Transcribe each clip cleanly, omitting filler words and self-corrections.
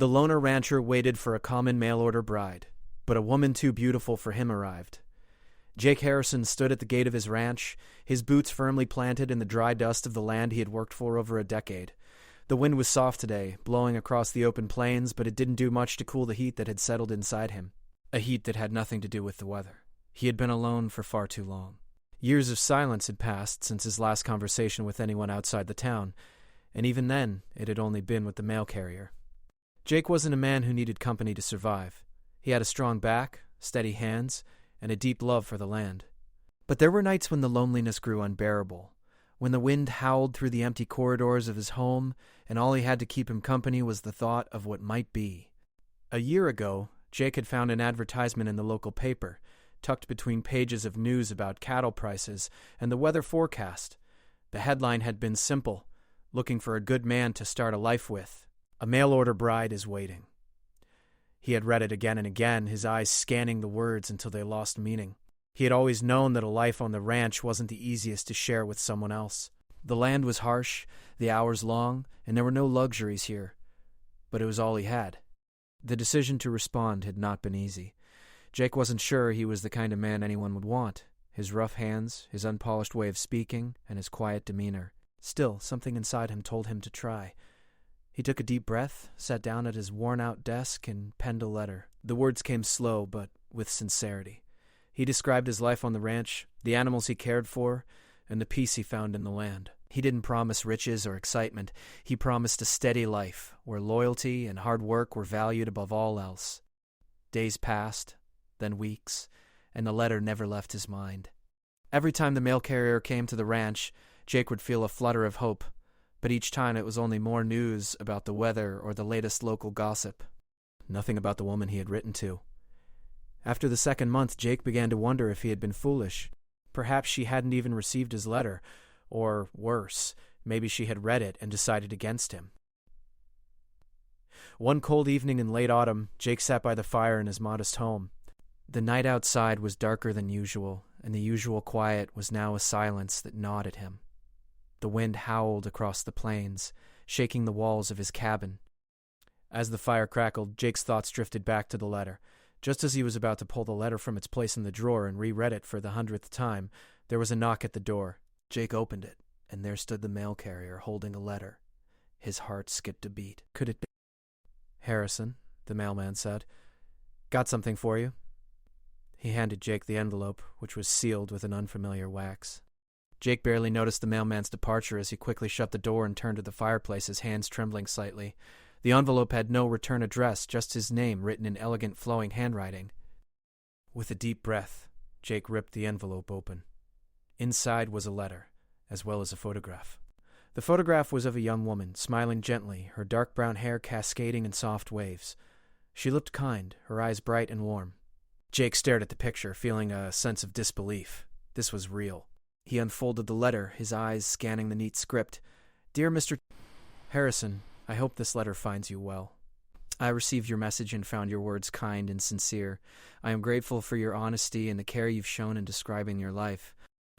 The loner rancher waited for a common mail-order bride, but a woman too beautiful for him arrived. Jake Harrison stood at the gate of his ranch, his boots firmly planted in the dry dust of the land he had worked for over a decade. The wind was soft today, blowing across the open plains, but it didn't do much to cool the heat that had settled inside him. A heat that had nothing to do with the weather. He had been alone for far too long. Years of silence had passed since his last conversation with anyone outside the town, and even then, it had only been with the mail carrier. Jake wasn't a man who needed company to survive. He had a strong back, steady hands, and a deep love for the land. But there were nights when the loneliness grew unbearable, when the wind howled through the empty corridors of his home, and all he had to keep him company was the thought of what might be. A year ago, Jake had found an advertisement in the local paper, tucked between pages of news about cattle prices and the weather forecast. The headline had been simple: looking for a good man to start a life with. A mail-order bride is waiting. He had read it again and again, his eyes scanning the words until they lost meaning. He had always known that a life on the ranch wasn't the easiest to share with someone else. The land was harsh, the hours long, and there were no luxuries here. But it was all he had. The decision to respond had not been easy. Jake wasn't sure he was the kind of man anyone would want. His rough hands, his unpolished way of speaking, and his quiet demeanor. Still, something inside him told him to try. He took a deep breath, sat down at his worn-out desk, and penned a letter. The words came slow, but with sincerity. He described his life on the ranch, the animals he cared for, and the peace he found in the land. He didn't promise riches or excitement. He promised a steady life, where loyalty and hard work were valued above all else. Days passed, then weeks, and the letter never left his mind. Every time the mail carrier came to the ranch, Jake would feel a flutter of hope. But each time it was only more news about the weather or the latest local gossip. Nothing about the woman he had written to. After the second month, Jake began to wonder if he had been foolish. Perhaps she hadn't even received his letter, or worse, maybe she had read it and decided against him. One cold evening in late autumn, Jake sat by the fire in his modest home. The night outside was darker than usual, and the usual quiet was now a silence that gnawed at him. The wind howled across the plains, shaking the walls of his cabin. As the fire crackled, Jake's thoughts drifted back to the letter. Just as he was about to pull the letter from its place in the drawer and reread it for the 100th time, there was a knock at the door. Jake opened it, and there stood the mail carrier holding a letter. His heart skipped a beat. Could it be? "Harrison," the mailman said. "Got something for you." He handed Jake the envelope, which was sealed with an unfamiliar wax. Jake barely noticed the mailman's departure as he quickly shut the door and turned to the fireplace, his hands trembling slightly. The envelope had no return address, just his name written in elegant flowing handwriting. With a deep breath, Jake ripped the envelope open. Inside was a letter, as well as a photograph. The photograph was of a young woman, smiling gently, her dark brown hair cascading in soft waves. She looked kind, her eyes bright and warm. Jake stared at the picture, feeling a sense of disbelief. This was real. He unfolded the letter, his eyes scanning the neat script. "Dear Mr. Harrison, I hope this letter finds you well. I received your message and found your words kind and sincere. I am grateful for your honesty and the care you've shown in describing your life.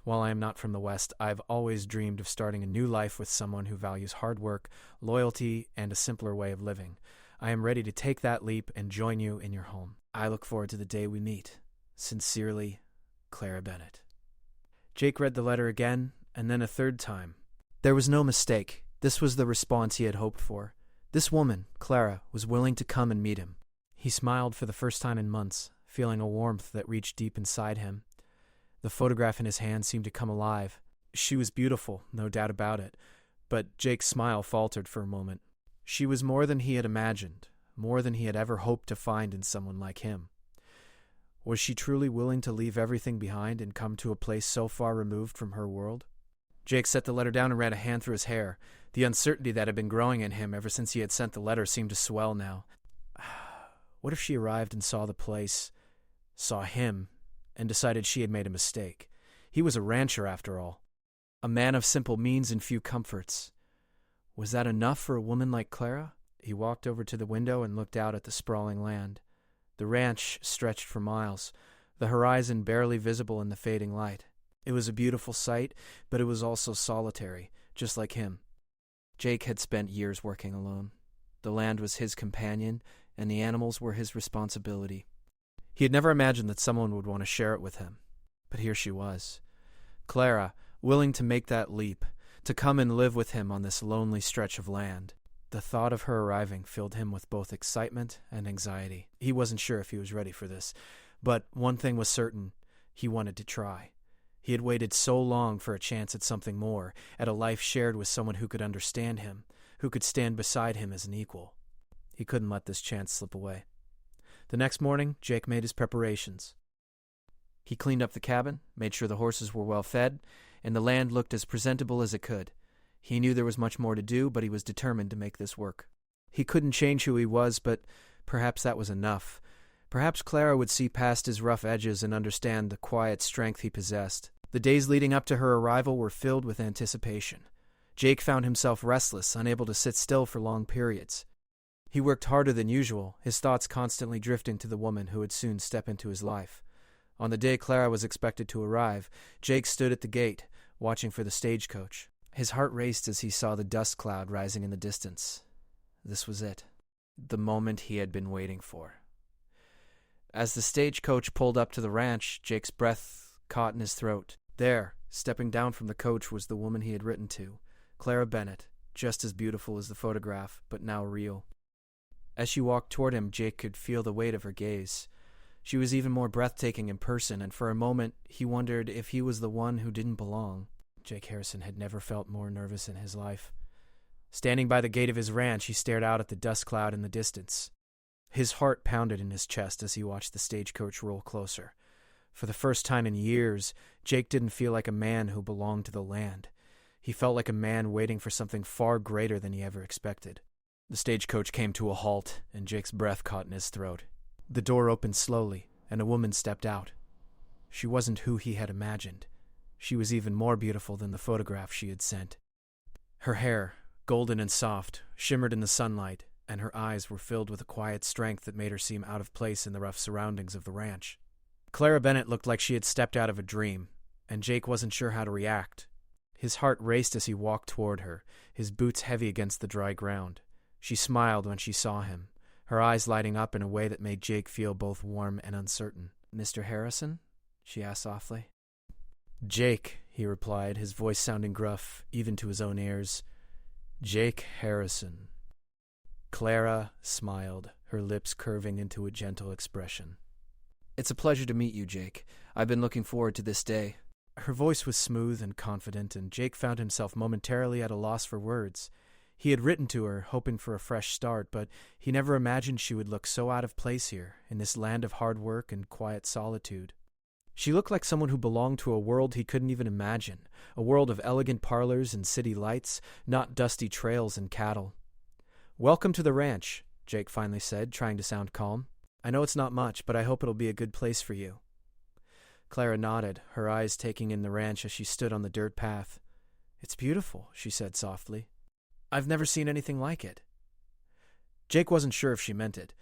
While I am not from the West, I've always dreamed of starting a new life with someone who values hard work, loyalty, and a simpler way of living. I am ready to take that leap and join you in your home. I look forward to the day we meet. Sincerely, Clara Bennett." Jake read the letter again, and then a third time. There was no mistake. This was the response he had hoped for. This woman, Clara, was willing to come and meet him. He smiled for the first time in months, feeling a warmth that reached deep inside him. The photograph in his hand seemed to come alive. She was beautiful, no doubt about it, but Jake's smile faltered for a moment. She was more than he had imagined, more than he had ever hoped to find in someone like him. Was she truly willing to leave everything behind and come to a place so far removed from her world? Jake set the letter down and ran a hand through his hair. The uncertainty that had been growing in him ever since he had sent the letter seemed to swell now. What if she arrived and saw the place, saw him, and decided she had made a mistake? He was a rancher after all, a man of simple means and few comforts. Was that enough for a woman like Clara? He walked over to the window and looked out at the sprawling land. The ranch stretched for miles, the horizon barely visible in the fading light. It was a beautiful sight, but it was also solitary, just like him. Jake had spent years working alone. The land was his companion, and the animals were his responsibility. He had never imagined that someone would want to share it with him. But here she was. Clara, willing to make that leap, to come and live with him on this lonely stretch of land. The thought of her arriving filled him with both excitement and anxiety. He wasn't sure if he was ready for this, but one thing was certain: he wanted to try. He had waited so long for a chance at something more, at a life shared with someone who could understand him, who could stand beside him as an equal. He couldn't let this chance slip away. The next morning, Jake made his preparations. He cleaned up the cabin, made sure the horses were well fed, and the land looked as presentable as it could. He knew there was much more to do, but he was determined to make this work. He couldn't change who he was, but perhaps that was enough. Perhaps Clara would see past his rough edges and understand the quiet strength he possessed. The days leading up to her arrival were filled with anticipation. Jake found himself restless, unable to sit still for long periods. He worked harder than usual, his thoughts constantly drifting to the woman who would soon step into his life. On the day Clara was expected to arrive, Jake stood at the gate, watching for the stagecoach. His heart raced as he saw the dust cloud rising in the distance. This was it, the moment he had been waiting for. As the stagecoach pulled up to the ranch, Jake's breath caught in his throat. There, stepping down from the coach, was the woman he had written to, Clara Bennett, just as beautiful as the photograph, but now real. As she walked toward him, Jake could feel the weight of her gaze. She was even more breathtaking in person, and for a moment he wondered if he was the one who didn't belong. Jake Harrison had never felt more nervous in his life. Standing by the gate of his ranch, he stared out at the dust cloud in the distance. His heart pounded in his chest as he watched the stagecoach roll closer. For the first time in years, Jake didn't feel like a man who belonged to the land. He felt like a man waiting for something far greater than he ever expected. The stagecoach came to a halt, and Jake's breath caught in his throat. The door opened slowly, and a woman stepped out. She wasn't who he had imagined. She was even more beautiful than the photograph she had sent. Her hair, golden and soft, shimmered in the sunlight, and her eyes were filled with a quiet strength that made her seem out of place in the rough surroundings of the ranch. Clara Bennett looked like she had stepped out of a dream, and Jake wasn't sure how to react. His heart raced as he walked toward her, his boots heavy against the dry ground. She smiled when she saw him, her eyes lighting up in a way that made Jake feel both warm and uncertain. "Mr. Harrison?" she asked softly. "Jake," he replied, his voice sounding gruff, even to his own ears. "Jake Harrison." Clara smiled, her lips curving into a gentle expression. "It's a pleasure to meet you, Jake. I've been looking forward to this day." Her voice was smooth and confident, and Jake found himself momentarily at a loss for words. He had written to her, hoping for a fresh start, but he never imagined she would look so out of place here, in this land of hard work and quiet solitude. She looked like someone who belonged to a world he couldn't even imagine, a world of elegant parlors and city lights, not dusty trails and cattle. "Welcome to the ranch," Jake finally said, trying to sound calm. "I know it's not much, but I hope it'll be a good place for you." Clara nodded, her eyes taking in the ranch as she stood on the dirt path. "It's beautiful," she said softly. "I've never seen anything like it." Jake wasn't sure if she meant it.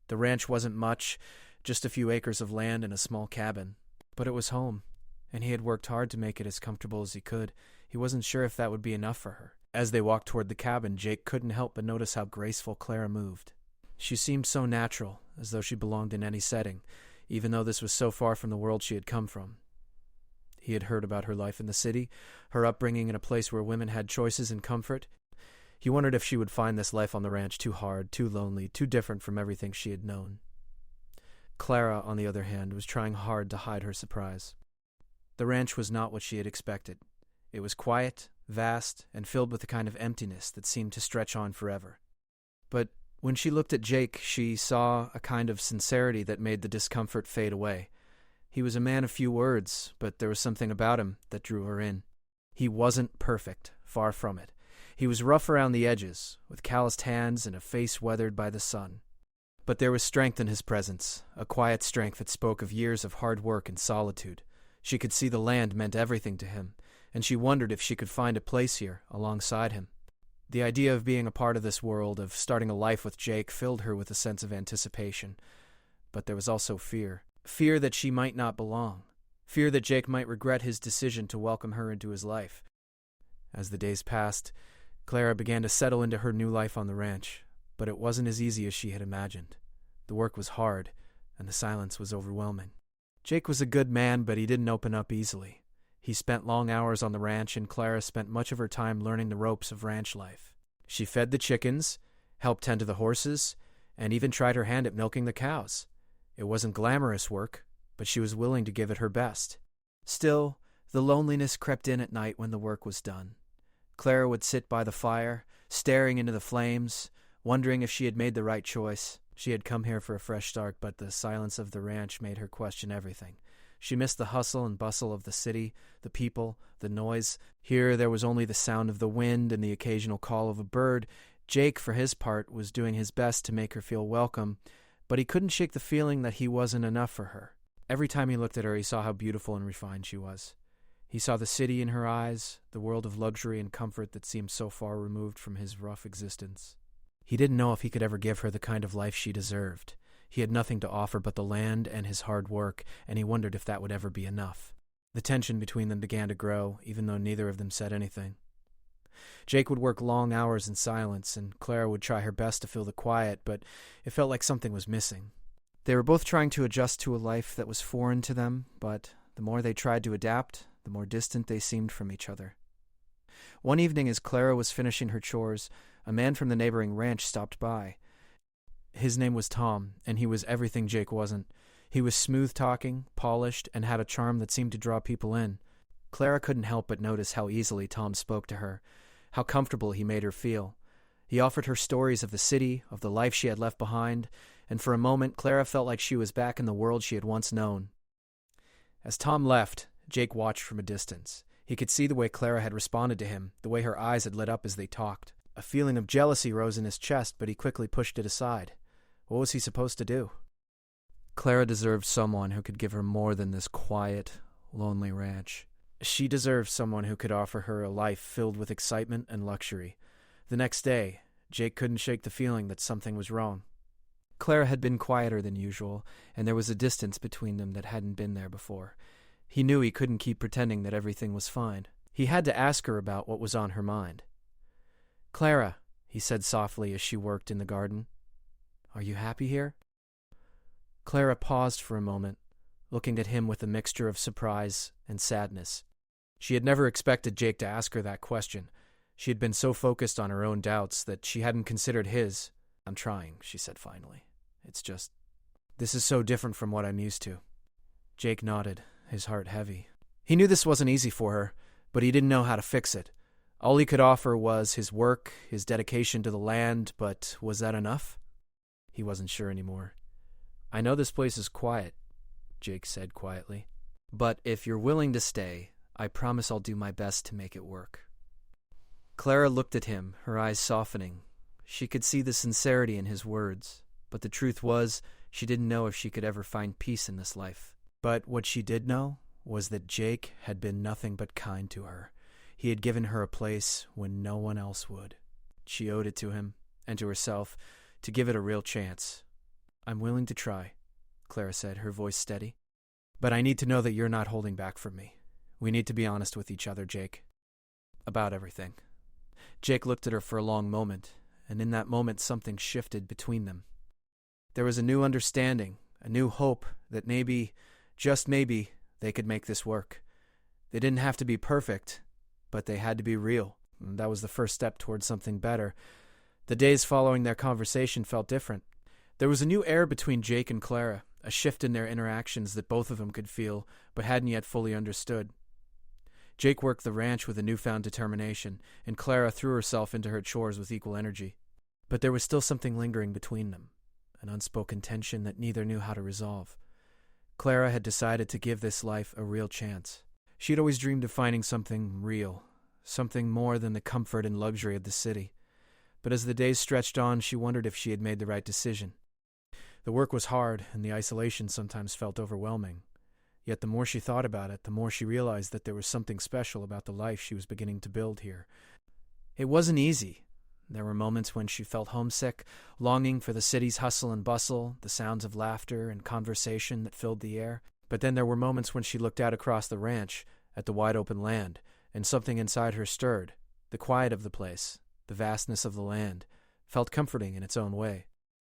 The ranch wasn't much, just a few acres of land and a small cabin. But it was home, and he had worked hard to make it as comfortable as he could. He wasn't sure if that would be enough for her. As they walked toward the cabin, Jake couldn't help but notice how graceful Clara moved. She seemed so natural, as though she belonged in any setting, even though this was so far from the world she had come from. He had heard about her life in the city, her upbringing in a place where women had choices and comfort. He wondered if she would find this life on the ranch too hard, too lonely, too different from everything she had known. Clara, on the other hand, was trying hard to hide her surprise. The ranch was not what she had expected. It was quiet, vast, and filled with a kind of emptiness that seemed to stretch on forever. But when she looked at Jake, she saw a kind of sincerity that made the discomfort fade away. He was a man of few words, but there was something about him that drew her in. He wasn't perfect, far from it. He was rough around the edges, with calloused hands and a face weathered by the sun. But there was strength in his presence, a quiet strength that spoke of years of hard work and solitude. She could see the land meant everything to him, and she wondered if she could find a place here, alongside him. The idea of being a part of this world, of starting a life with Jake, filled her with a sense of anticipation. But there was also fear. Fear that she might not belong. Fear that Jake might regret his decision to welcome her into his life. As the days passed, Clara began to settle into her new life on the ranch. but it wasn't as easy as she had imagined. The work was hard, and the silence was overwhelming. Jake was a good man, but he didn't open up easily. He spent long hours on the ranch, and Clara spent much of her time learning the ropes of ranch life. She fed the chickens, helped tend to the horses, and even tried her hand at milking the cows. It wasn't glamorous work, but she was willing to give it her best. Still, the loneliness crept in at night when the work was done. Clara would sit by the fire, staring into the flames, wondering if she had made the right choice. She had come here for a fresh start, but the silence of the ranch made her question everything. She missed the hustle and bustle of the city, the people, the noise. Here there was only the sound of the wind and the occasional call of a bird. Jake, for his part, was doing his best to make her feel welcome, but he couldn't shake the feeling that he wasn't enough for her. Every time he looked at her, he saw how beautiful and refined she was. He saw the city in her eyes, the world of luxury and comfort that seemed so far removed from his rough existence. He didn't know if he could ever give her the kind of life she deserved. He had nothing to offer but the land and his hard work, and he wondered if that would ever be enough. The tension between them began to grow, even though neither of them said anything. Jake would work long hours in silence, and Clara would try her best to fill the quiet, but it felt like something was missing. They were both trying to adjust to a life that was foreign to them, but the more they tried to adapt, the more distant they seemed from each other. One evening, as Clara was finishing her chores, a man from the neighboring ranch stopped by. His name was Tom, and he was everything Jake wasn't. He was smooth-talking, polished, and had a charm that seemed to draw people in. Clara couldn't help but notice how easily Tom spoke to her, how comfortable he made her feel. He offered her stories of the city, of the life she had left behind, and for a moment Clara felt like she was back in the world she had once known. As Tom left, Jake watched from a distance. He could see the way Clara had responded to him, the way her eyes had lit up as they talked. A feeling of jealousy rose in his chest, but he quickly pushed it aside. What was he supposed to do? Clara deserved someone who could give her more than this quiet, lonely ranch. She deserved someone who could offer her a life filled with excitement and luxury. The next day, Jake couldn't shake the feeling that something was wrong. Clara had been quieter than usual, and there was a distance between them that hadn't been there before. He knew he couldn't keep pretending that everything was fine. He had to ask her about what was on her mind. "Clara," he said softly as she worked in the garden, "are you happy here?" Clara paused for a moment, looking at him with a mixture of surprise and sadness. She had never expected Jake to ask her that question. She had been so focused on her own doubts that she hadn't considered his. "I'm trying," she said finally. "It's just, this is so different from what I'm used to." Jake nodded, his heart heavy. He knew this wasn't easy for her, but he didn't know how to fix it. All he could offer was his work, his dedication to the land, but was that enough? He wasn't sure anymore. "I know this place is quiet," Jake said quietly, "but if you're willing to stay, I promise I'll do my best to make it work." Clara looked at him, her eyes softening. She could see the sincerity in his words, but the truth was, she didn't know if she could ever find peace in this life. But what she did know was that Jake had been nothing but kind to her. He had given her a place when no one else would. She owed it to him, and to herself, to give it a real chance. "I'm willing to try," Clara said, her voice steady. "But I need to know that you're not holding back from me. We need to be honest with each other, Jake. About everything." Jake looked at her for a long moment, and in that moment something shifted between them. There was a new understanding, a new hope that maybe, just maybe, they could make this work. They didn't have to be perfect, but they had to be real. And that was the first step towards something better. The days following their conversation felt different. There was a new air between Jake and Clara, a shift in their interactions that both of them could feel, but hadn't yet fully understood. Jake worked the ranch with a newfound determination, and Clara threw herself into her chores with equal energy. But there was still something lingering between them, an unspoken tension that neither knew how to resolve. Clara had decided to give this life a real chance. She had always dreamed of finding something real, something more than the comfort and luxury of the city. But as the days stretched on, she wondered if she had made the right decision. The work was hard, and the isolation sometimes felt overwhelming. Yet the more she thought about it, the more she realized that there was something special about the life she was beginning to build here. It wasn't easy. There were moments when she felt homesick, longing for the city's hustle and bustle, the sounds of laughter and conversation that filled the air. But then there were moments when she looked out across the ranch, at the wide open land, and something inside her stirred. The quiet of the place, the vastness of the land, felt comforting in its own way.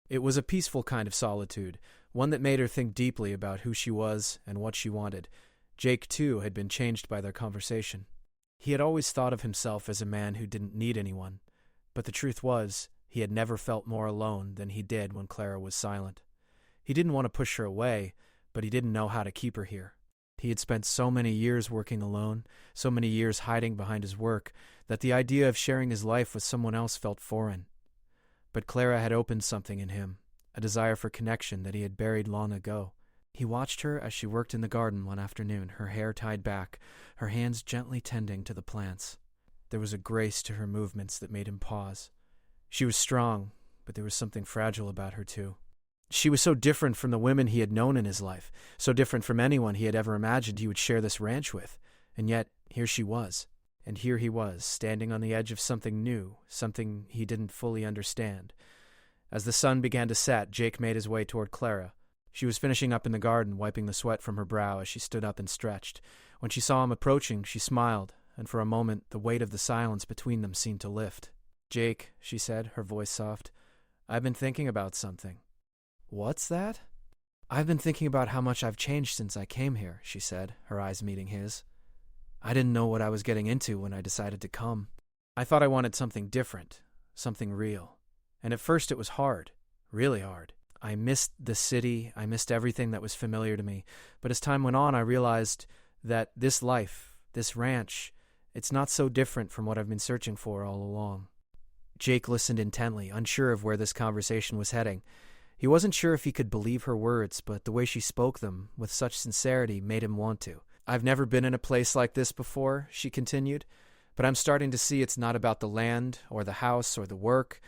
It was a peaceful kind of solitude, one that made her think deeply about who she was and what she wanted. Jake, too, had been changed by their conversation. He had always thought of himself as a man who didn't need anyone, but the truth was, he had never felt more alone than he did when Clara was silent. He didn't want to push her away, but he didn't know how to keep her here. He had spent so many years working alone, so many years hiding behind his work, that the idea of sharing his life with someone else felt foreign. But Clara had opened something in him, a desire for connection that he had buried long ago. He watched her as she worked in the garden one afternoon, her hair tied back, her hands gently tending to the plants. There was a grace to her movements that made him pause. She was strong, but there was something fragile about her, too. She was so different from the women he had known in his life, so different from anyone he had ever imagined he would share this ranch with. And yet, here she was. And here he was, standing on the edge of something new, something he didn't fully understand. As the sun began to set, Jake made his way toward Clara. She was finishing up in the garden, wiping the sweat from her brow as she stood up and stretched. When she saw him approaching, she smiled, and for a moment the weight of the silence between them seemed to lift. "Jake," she said, her voice soft, "I've been thinking about something." "What's that?" "I've been thinking about how much I've changed since I came here," she said, her eyes meeting his. "I didn't know what I was getting into when I decided to come. I thought I wanted something different, something real. And at first it was hard, really hard. I missed the city, I missed everything that was familiar to me. But as time went on, I realized that this life, this ranch, it's not so different from what I've been searching for all along." Jake listened intently, unsure of where this conversation was heading. He wasn't sure if he could believe her words, but the way she spoke them, with such sincerity, made him want to. "I've never been in a place like this before," she continued, "but I'm starting to see it's not about the land, or the house, or the work.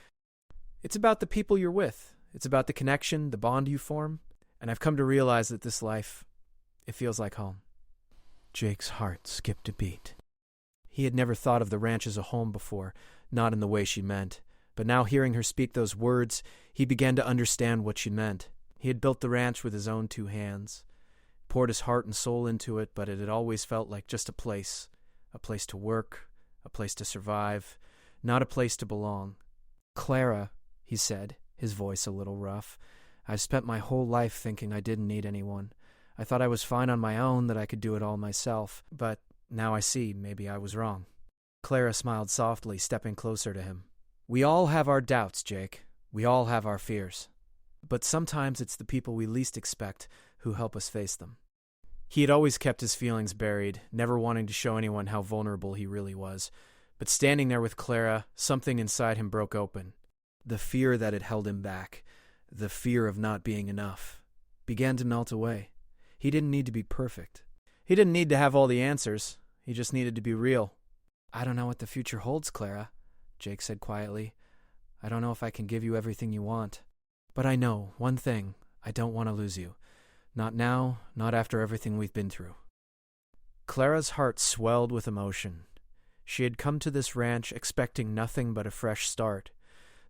It's about the people you're with. It's about the connection, the bond you form. And I've come to realize that this life, it feels like home." Jake's heart skipped a beat. He had never thought of the ranch as a home before, not in the way she meant. But now hearing her speak those words, he began to understand what she meant. He had built the ranch with his own 2 hands, poured his heart and soul into it, but it had always felt like just a place to work, a place to survive, not a place to belong. "Clara," he said, his voice a little rough, "I've spent my whole life thinking I didn't need anyone. I thought I was fine on my own, that I could do it all myself, but now I see maybe I was wrong." Clara smiled softly, stepping closer to him. "We all have our doubts, Jake. We all have our fears. But sometimes it's the people we least expect who help us face them." He had always kept his feelings buried, never wanting to show anyone how vulnerable he really was. But standing there with Clara, something inside him broke open. The fear that had held him back, the fear of not being enough, began to melt away. He didn't need to be perfect. He didn't need to have all the answers. He just needed to be real. "I don't know what the future holds, Clara," Jake said quietly. "I don't know if I can give you everything you want. But I know one thing, I don't want to lose you. Not now, not after everything we've been through." Clara's heart swelled with emotion. She had come to this ranch expecting nothing but a fresh start,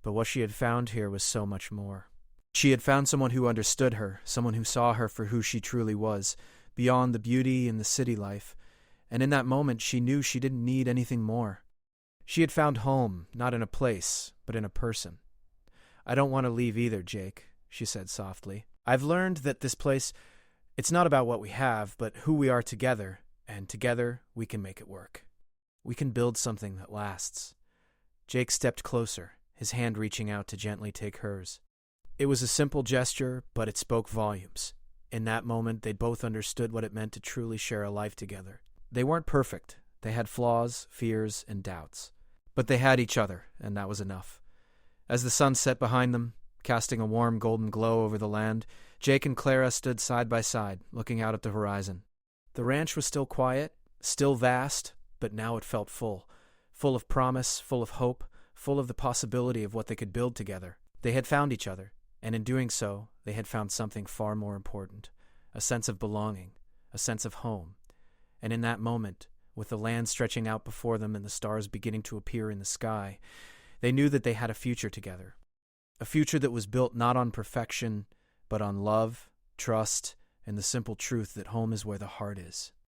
but what she had found here was so much more. She had found someone who understood her, someone who saw her for who she truly was, beyond the beauty and the city life, and in that moment she knew she didn't need anything more. She had found home, not in a place, but in a person. "I don't want to leave either, Jake," she said softly. "I've learned that this place, it's not about what we have, but who we are together, and together we can make it work. We can build something that lasts." Jake stepped closer, his hand reaching out to gently take hers. It was a simple gesture, but it spoke volumes. In that moment, they both understood what it meant to truly share a life together. They weren't perfect. They had flaws, fears, and doubts. But they had each other, and that was enough. As the sun set behind them, casting a warm golden glow over the land, Jake and Clara stood side by side, looking out at the horizon. The ranch was still quiet, still vast, but now it felt full of promise, full of hope, full of the possibility of what they could build together. They had found each other, and in doing so, they had found something far more important, a sense of belonging, a sense of home. And in that moment, with the land stretching out before them and the stars beginning to appear in the sky, they knew that they had a future together. A future that was built not on perfection, but on love, trust, and the simple truth that home is where the heart is.